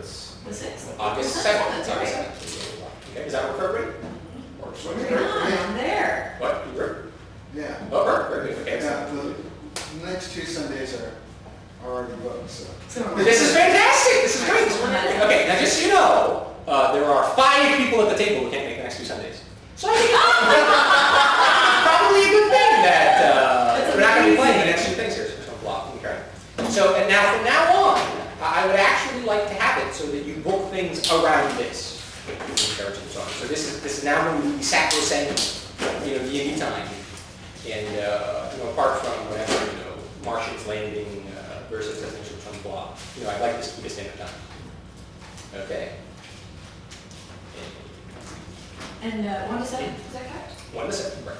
it's The 6th. August 7th. It's August 7th. Okay, is that work for everybody? I'm there. What? You were? yeah. Oh, very good. Okay. Yeah, the next 2 Sundays are already booked, so. This is fantastic. This is great. Okay, now just so you know, there are 5 people at the table who can't make the next 2 Sundays. So I think probably a good thing that we're not going to be playing the next 2 things here. So block. Okay. So and now from now on, I would actually like to have it so that you book things around this. So this is now going to be sacrosanct, D&D time, and apart from whatever Martians landing versus residential from block, I'd like this to be a standard time. Okay. And 1 to 7, is that correct? 1 to 7, right.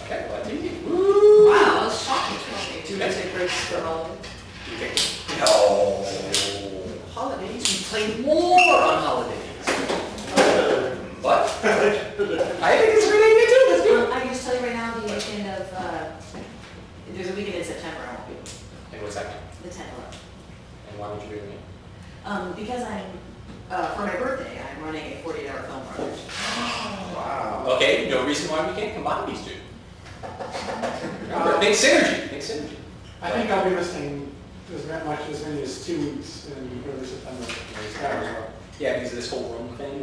Okay, well, that's easy. Woo! Wow, that was shocking. 2 basic breaks for holiday. Okay. No. Holidays, we play more on holidays. What? I think it's a great idea too. Let's do it. I can just tell you right now, the weekend of, there's a weekend in September I won't be. And what's that? The 10th. And why would you be with me? Because I'm, for my birthday, I'm running a 48-hour film project. Wow. Okay, no reason why we can't combine these 2. Think synergy. Think synergy. I think I'll be listening as many as 2 weeks in early September. Yeah, because of this whole room thing.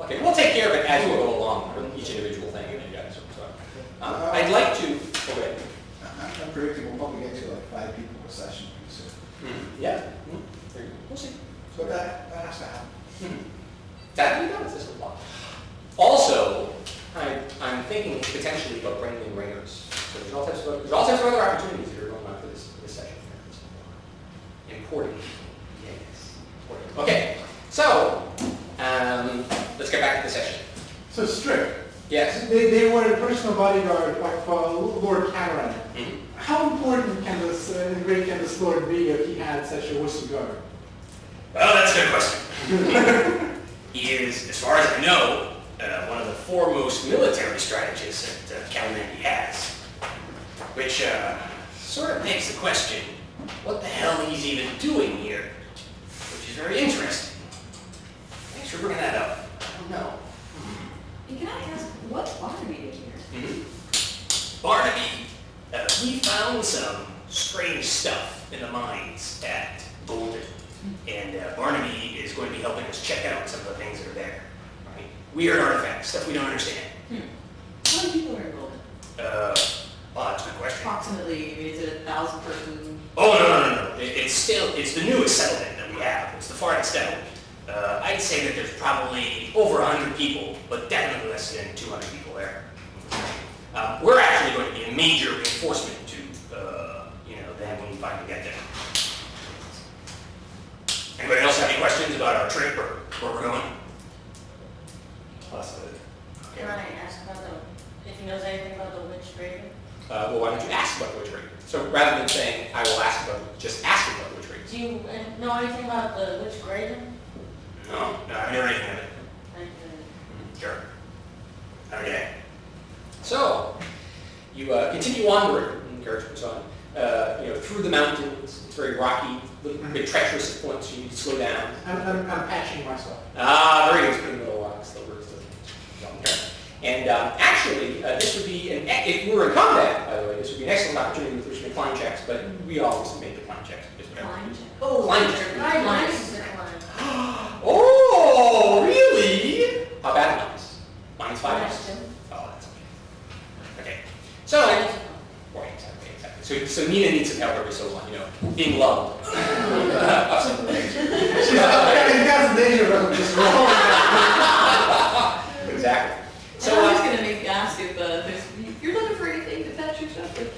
Okay, we'll take care of it as we go along, each individual thing, and you guys. So, I'd like to. Okay. I'm predicting we'll probably get to like 5 people per session. So. Yeah. We'll see. So that has to happen. That we done this a lot. Also, I'm thinking potentially about bringing in ringers. So there's all types of other opportunities that are going on for this session. Important. Yes. Important. Okay. So let's get back to the session. So Strick. Yes. They were a personal bodyguard like for Lord Cateren. Mm-hmm. How important can this Lord be if he had such a wussy guard? Well, that's a good question. He is, as far as I know, one of the foremost military strategists that Calmandy has. Which sort of begs the question, what the hell he's even doing here? Which is very interesting. Thanks for bringing that up. I don't know. And can I ask, what's Barnaby doing here? Barnaby, we found some strange stuff in the mines at Golden. And Barnaby is going to be helping us check out some of the things that are there. Right? Weird artifacts, stuff we don't understand. How many people are involved? Well, that's a good question. Approximately, is it 1,000 person? Oh, no. It's the newest settlement that we have. It's the farthest out. I'd say that there's probably over 100 people, but definitely less than 200 people there. We're actually going to be a major reinforcement to, them when we finally get there. Anybody else have any questions about our trip or where we're going? Can I ask about if he knows anything about the witch raven? Well, why don't you ask about the witch raven? So rather than saying, I will ask about it, just ask about the witch raven. Do you know anything about the witch raven? No, I haven't heard anything of it. Sure. Okay. So, you continue onward, encourage goes on, through the mountains. It's very rocky, a little bit treacherous at points, so you need to slow down. I'm patching myself. Very good. Putting little slivers to And actually, this would be, if we were in combat, by the way, this would be an excellent opportunity with which to make climb checks, but we always make the climb checks. Climb check. Oh, climb check. Nice. Oh, really? How bad are mines? Mine's 5 Nice. Oh, that's okay. Okay. So, right, exactly. So Nina needs some help every so often, being loved. Of some things. She's got danger of just rolling. Exactly. So I was going to ask if you're looking for anything to patch yourself with.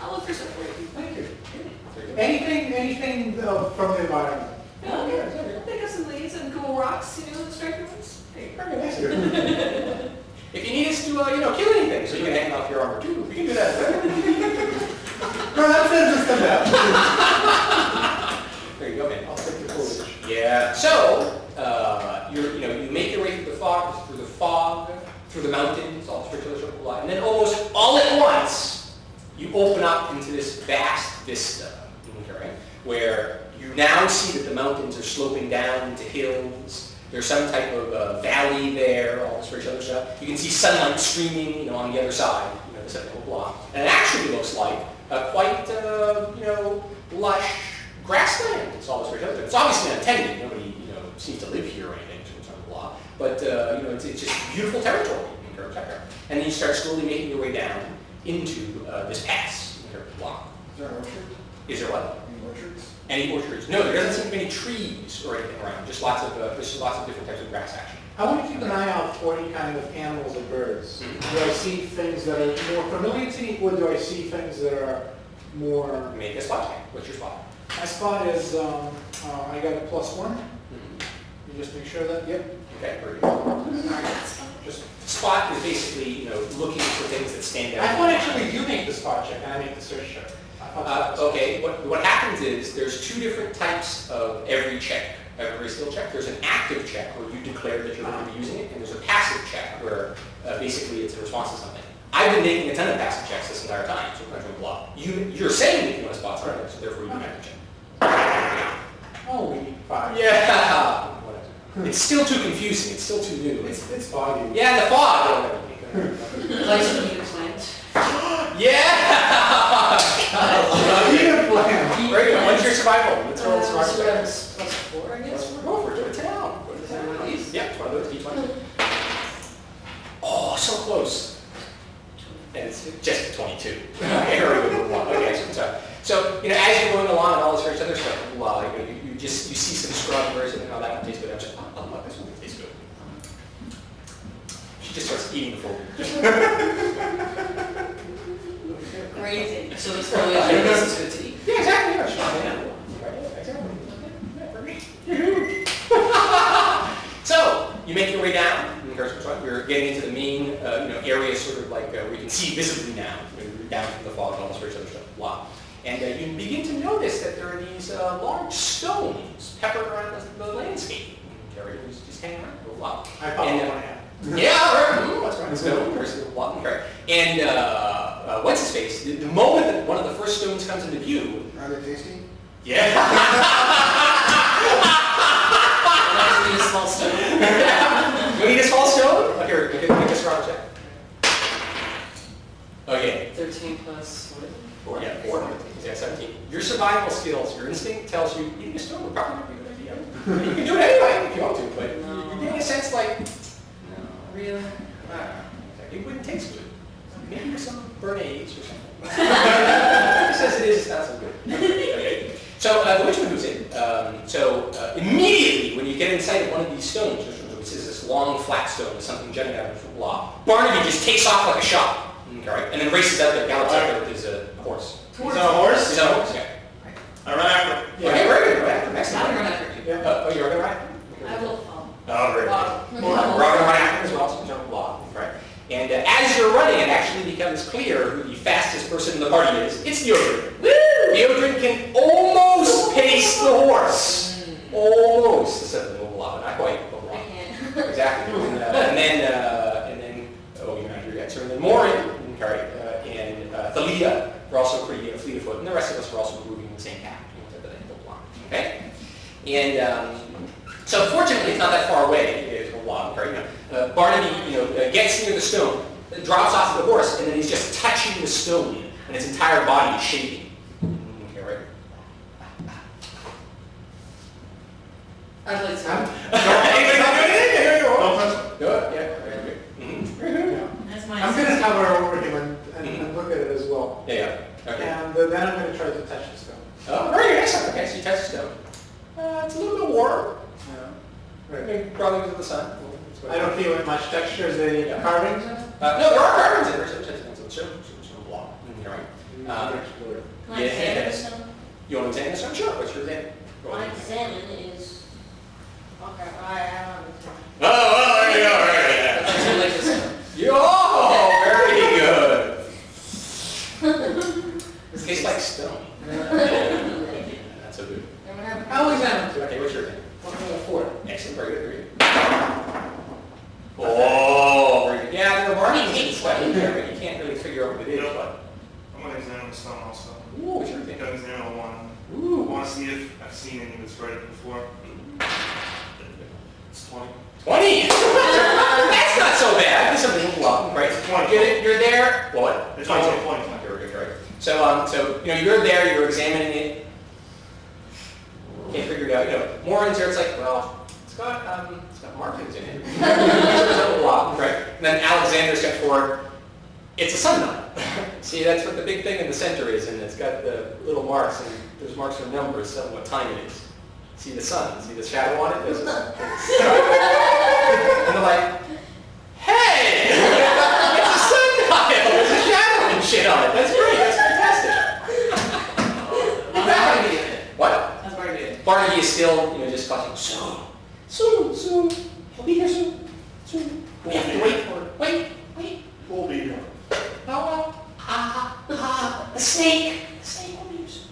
I'll look for stuff for you. Thank you. Anything from the environment. Okay. I'll pick up some leaves and cool rocks, the striker ones. Hey, that's good. If you need us to, kill anything, so you can hang off your armor too, we can do that. No, that's just enough. There you go, man. I'll take the foliage. Yeah. So, you make your way through the fog, through the mountains, all the circular line, and then almost all at once, you open up into this vast vista, okay, where You now see that the mountains are sloping down into hills. There's some type of valley there, all this rich other stuff. You can see sunlight streaming, on the other side, this other block. And it actually looks like quite, lush grassland. It's all this rich other stuff. It's obviously untended. Nobody, seems to live here or anything, blah. But, it's just beautiful territory in Carter. And then you start slowly making your way down into this pass in Carter block. Is there an orchard? Is there what? Any orchards? Any orchards? No, there doesn't seem to be any trees or anything around. Just lots of different types of grass action. I want to keep an eye out for any kind of animals or birds. Mm-hmm. Do I see things that are more familiar to me, or do I see things that are more... Make a spot check. What's your spot? My spot is, I got a +1. Mm-hmm. You just make sure that, yep. Okay, very good. Just spot is basically, looking for things that stand out. I thought actually you make the spot check and I make the search check. Okay, what happens is there's two different types of every check, every skill check. There's an active check where you declare that you're going to be using it, and there's a passive check where basically it's a response to something. I've been making a ton of passive checks this entire time, so I'm going to block. You're saying that you want to spot something, so therefore you do an active check. Oh, we need 5. Yeah. It's still too confusing. It's still too new. It's foggy. Yeah, the fog. Place of need a plant. Yeah. Need a plan. Very good. What's your survival? Let's roll survival. So that's +4, I guess. Go for it. Do a 10 out. One of these? Yeah, it's one of those D20. Oh, so close. And it's just 22. Okay, very good. Okay, so as you're going along and all this other stuff, you see some scrubbers and all that one tastes good. I'm just, look, this one tastes good. She just starts eating the food. Crazy. So it's probably this is good to eat. Yeah, exactly. Yeah, right, exactly. So you make your way down. You're getting into the main, area, sort of like where you can see visibly now. You're down from the fog and all this other stuff. Wow. And you begin to notice that there are these large stones peppered around the landscape. Terry was just hanging around for a while. I pop one out. Yeah, right. That's right. Stone versus walking right. And what's his face? The moment that one of the first stones comes into view. Are they tasty? Yeah. Need a small stone. You need a small stone? Okay, here, make a survival check. Okay. 13 plus what? 4. Yeah, 4. Yeah, 17. Your survival skills, your instinct tells you eating a stone would probably be a good idea. You can do it anyway if you want to, but you're getting a sense like, No, really? I don't know. It wouldn't taste good. Maybe with some Bernays or something. It says it is, it's not so good. Okay. So the witchman moves in. Immediately when you get in sight of one of these stones, which is this long flat stone with something jutting out of the block, Barnaby just takes off like a shot. Okay, and then races out there, gallops out there with his horse. Is that a horse? He's on a horse, yeah. I run after. Yeah. Okay, very good. Right. Excellent. Not run after you. Oh, you're going to ride? I will follow. Oh, very good. We're going to run after as well, so jump block. Right. And as you're running, it actually becomes clear who the fastest person in the party is. It's Deodrin. Deodrin can almost pace the horse. Almost. This is a little lot, but not quite. I can't. Exactly. And then, oh, you're not here yet. So then Morin, and Thalia were also pretty fleet of foot, and the rest of us were also moving in the same path. Okay? And so fortunately, it's not that far away. It's a while, Barnaby, gets near the stone, drops off the horse, and then he's just touching the stone, and his entire body is shaking. Okay, right? I'd like to. Anybody not doing anything? Don't touch it. Do it? Yeah. Very good. Mm-hmm. That's my I'm going to cover over him and look at it as well. Yeah. Okay. And then I'm going to try to touch the stone. Oh, very good. Excellent. Okay, so you touch the stone. It's a little bit warm. Probably because of the sun. I don't feel much texture. Is there any carvings in it? No, there are carvings in there. Some block. Right. Can I examine the stone? You want to examine the stone? Sure. What's your examine? My examine is... Okay, I don't know. Oh, there you go. Right. That's your like this stone. Very good. It tastes like stone. That's so good. I'll examine it. Okay, what's your thing? 4. Excellent. Very good. Very good. Oh, very good. Yeah, there are markings and stuff in there, but you can't really figure out what it is. But I'm going to examine the stone also. ooh, what's your thing? Because, 1. Ooh, 1 want to see if I've seen any destroyed it before. It's 20. 20! That's not so bad. That's a little low, right? 20. You're there. What? It's 20. 20. Right. So you're there. You're examining it. Can't figure it out. More in there. It's like, well, it's got markings in it. Right. And then Alexander steps forward. It's a sundial. See, that's what the big thing in the center is, and it's got the little marks, and those marks are numbers telling what time it is. See the sun? See the shadow on it? And they're like, hey! It's a sundial! There's a shadow and shit on it. That's great. That's fantastic. Barnaby. What? That's Barnaby. Barnaby is still, just talking, soon. He'll be here soon. We have to wait for it. Wait. We'll be here. A snake. The snake will be here soon.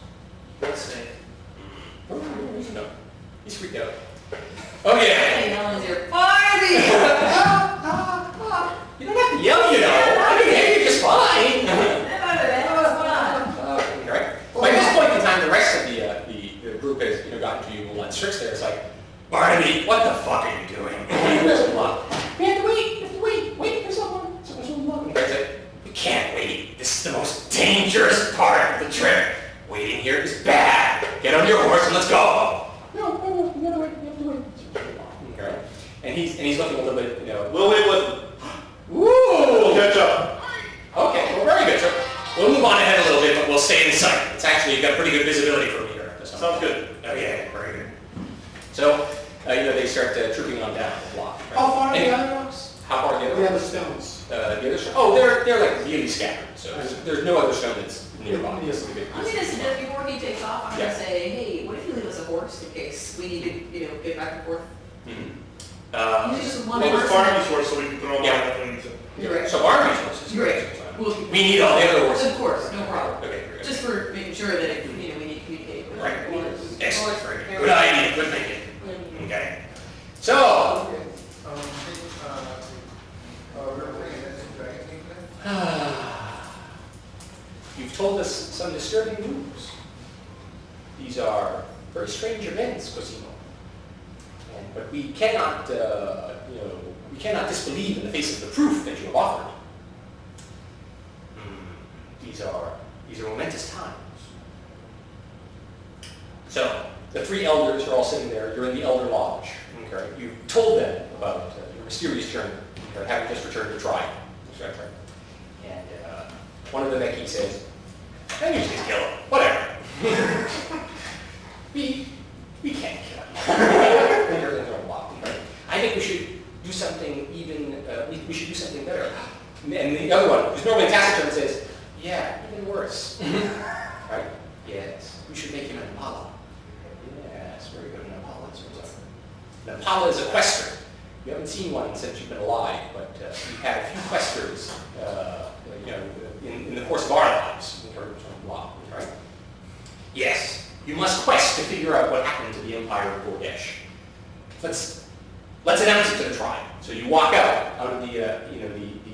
What snake? No. He's freaked out. Oh yeah. Hey, no one's here. Barnaby! You don't have to yell, I mean, hey, you're just fine. Right. By this point in time, the rest of the group has gotten to you and let Strick's there. It's like, Barnaby, what the fuck are you doing? we have to wait. Wait for someone. Someone's looking. It's like, We can't wait. This is the most dangerous part of the trip. Waiting here is bad. Get on your horse and let's go. no, we have to wait. Okay. And he's looking a little bit, We'll wait with them. Ooh. Catch up. Okay, well, very good, sir. We'll move on ahead a little bit, but we'll stay in sight. It's actually, you've got pretty good visibility from here. Sounds good. Oh yeah, very good. So, they start trooping on down the block. Right? How far are And- the other rocks? How far are the The other other ones? stones. The other stone? Oh, they're like really scattered. So there's no other stone that's nearby. Yes. I'm going to suggest before he takes off, I'm going Yeah. to say, hey, what if you leave us a horse in case we need to, get back and forth? Mm-hmm. Usually just one Well, person. it's Barnaby's horse, so we can throw him Yeah. on if we need to. You're right. So Barnaby's horses. You're right. We'll, We need all the other horses. Of course, no problem. Okay, very good. Just for making sure that, we need to communicate with Right. everyone. Excellent, very good. Good idea, good thinking. Okay. So, you've told us some disturbing news. These are very strange events, Cosimo. But we cannot, we cannot disbelieve in the face of the proof that you have offered. These are momentous times. So, the three elders are all sitting there. You're in the Elder Lodge. Okay? You've told them about your mysterious journey, having just returned to Tribe. That's right. And one of the Veki says, I usually kill him. Whatever. we can't kill him. I think we should do something we should do something better. And the other one, who's normally taciturn, says, yeah, even worse. Right? Yes. We should make him an Impala. Yes, very good. An Impala is what's up. An Impala is a quester. You haven't seen one since you've been alive, but we've had a few questers, in the course of our lives. Right? Yes. You must quest to figure out what happened to the Empire of Gordesh. Let's announce it to the tribe. So you walk out of the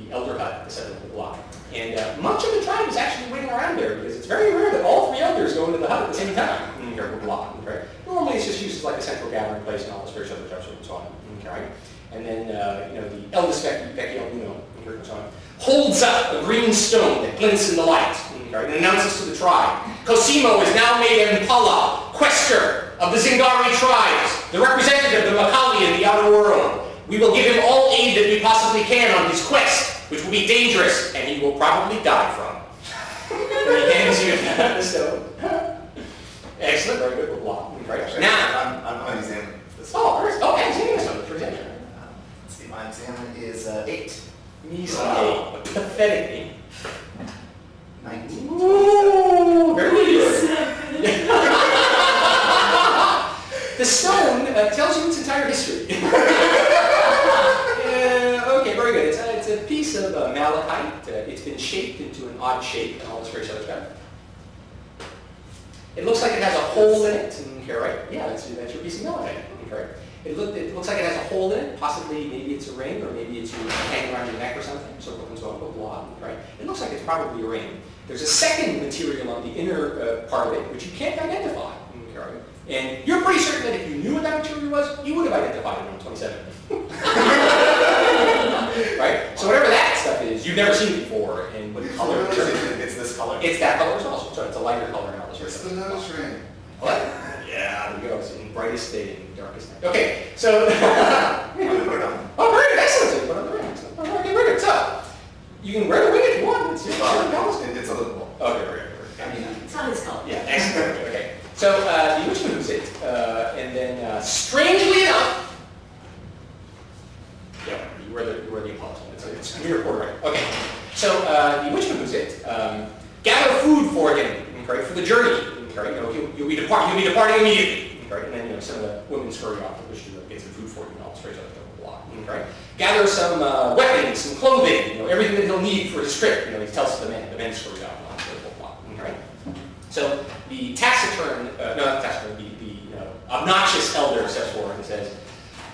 elder hut at the center of the block. And much of the tribe is actually waiting around there because it's very rare that all three elders go into the hut at the same time. The block, right? Normally it's just used as like a central gathering place and all the spiritual other types and so on. Okay? And then, the eldest Veki Albuno, and so on, holds up a green stone that glints in the light, and announces to the tribe, Cosimo is now made an Impala, quester of the Zingari tribes, the representative of the Makali in the outer world. We will give him all aid that we possibly can on his quest, which will be dangerous, and he will probably die from. And he hands you the stone. Excellent, very good, block. Right. Now, I'm going to examine this. examine stone, for example. Let's see, my examine is 8. Measly, a pathetic name. 19. Ooh, very good. The stone tells you its entire history. Okay, very good. It's a piece of malachite. It's been shaped into an odd shape and all this various other stuff. It looks like it has a hole in it. Okay, right? Yeah, that's your piece of malachite. Okay. It looks like it has a hole in it, possibly maybe it's a ring, or maybe it's you hanging around your neck or something, so it so blah, right? It looks like it's probably a ring. There's a second material on the inner part of it, which you can't identify. Okay, right? And you're pretty certain that if you knew what that material was, you would have identified it on 27. Right? So whatever that stuff is, you've never seen it before, and what color What is it? It's this color. it's that color as well, so it's a lighter color and all this sort of It's stuff. the nose ring. What? Yeah, there you go. It's in brightest day and darkest night. Okay, so oh, very good, excellent. So you put on the ring. Excellent. Okay, very good. So you can wear the ring if you want. It's your colors. It's a little. Okay, very good. I mean, It's not his color. Yeah, excellent. Okay. So the witch moves it, and then strangely enough, yeah, you wear the apology. It's mere quarter right. Okay. So the witch moves it. Gather food for him, okay, for the journey. Okay, you know, you'll be departing immediately. Okay, and then some of the women scurry off to wish to get some food for you and all straight up the block. Okay. Gather some weapons, some clothing, everything that he'll need for his trip. He tells the men scurry off and all straight up the block. Okay. So the taciturn, not taciturn, the obnoxious elder steps forward and says,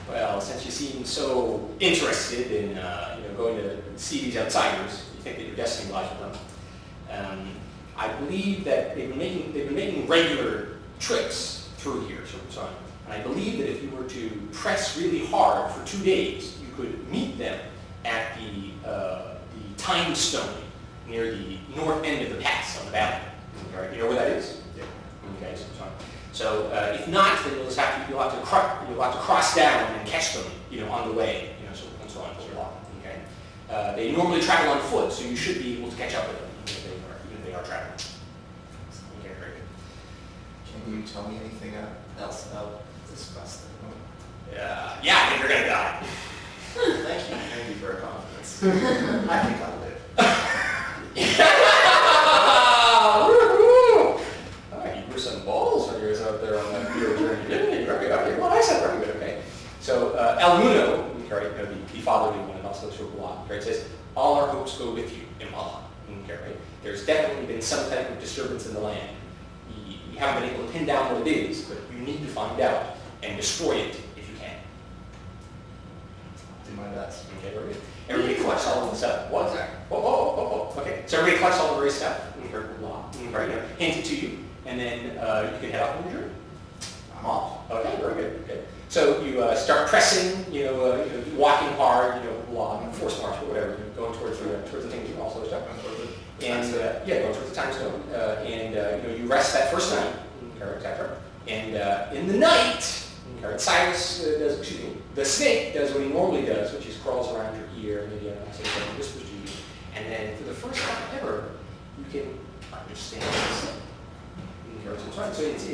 well, since you seem so interested in going to see these outsiders, you think that your destiny lies with them. I believe that they've been making regular trips through here, so on. And I believe that if you were to press really hard for 2 days, you could meet them at the time stone near the north end of the pass on the valley. Right? You know where that is? Yeah. Okay, so if not, then you'll have to cross down and catch them, on the way, and so on and so on. Okay. They normally travel on foot, so you should be able to catch up with them even if they are traveling. Okay, very good. Can you tell me anything else about this quest? Yeah, I think you're gonna die. Thank you for your confidence. I think I'll live. Woo-hoo! You grew some balls when you were out there on that field journey, didn't you? Very good. Okay, well, I said very good. Okay. So El Muno, the fatherly one, and also Shurbulan, says, all our hopes go with you, Imala. Okay, right? There's definitely been some type of disturbance in the land. You haven't been able to pin down what it is, but you need to find out and destroy it if you can. Do my best. Okay, very good. Everybody collects all of the stuff. What's that? Whoa. Okay, so everybody collects all the various stuff. Right, hand it to you, and then you can head off on your journey. I'm off. Okay, very good. Okay. So you start pressing, walking hard, force march or whatever, going towards the things you also stuff. And going towards the time stone. And you rest that first night, etc. And in the night, Cyrus the snake does what he normally does, which is crawls around your ear, maybe whispers to you. And then for the first time ever, you can understand this. So it's